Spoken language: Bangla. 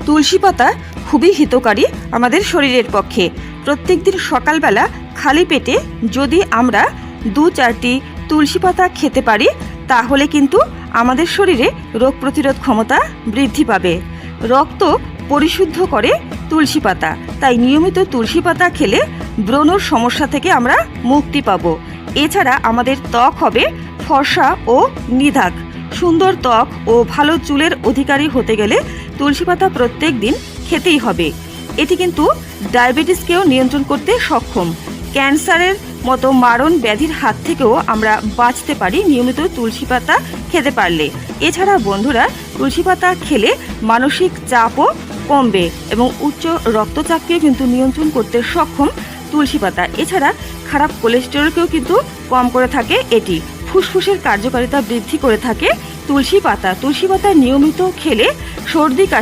তুলসী পাতা খুবই হিতকারী আমাদের শরীরের পক্ষে। প্রত্যেকদিন সকালবেলা খালি পেটে যদি আমরা 2-4টি তুলসী পাতা খেতে পারি তাহলে কিন্তু আমাদের শরীরে রোগ প্রতিরোধ ক্ষমতা বৃদ্ধি পাবে। রক্ত পরিশুদ্ধ করে তুলসী পাতা, তাই নিয়মিত তুলসী পাতা খেলে ব্রণর সমস্যা থেকে আমরা মুক্তি পাবো। এছাড়া আমাদের ত্বক হবে ফর্সা ও নিধাক। সুন্দর ত্বক ও ভালো চুলের অধিকারী হতে গেলে তুলসী পাতা প্রত্যেক দিন খেতেই হবে। এটি কিন্তু ডায়াবেটিসকেও নিয়ন্ত্রণ করতে সক্ষম। ক্যান্সারের মতো মারণ ব্যাধির হাত থেকেও আমরা বাঁচতে পারি নিয়মিত তুলসী পাতা খেতে পারলে। এছাড়া বন্ধুরা, তুলসী পাতা খেলে মানসিক চাপও কমবে এবং উচ্চ রক্তচাপকেও কিন্তু নিয়ন্ত্রণ করতে সক্ষম তুলসী পাতা। এছাড়া খারাপ কোলেস্টেরলকেও কিন্তু কম করে থাকে এটি। ফুসফুসের কার্যকারিতা বৃদ্ধি করে থাকে তুলসী পাতা। তুলসী পাতা নিয়মিত খেলে সর্দি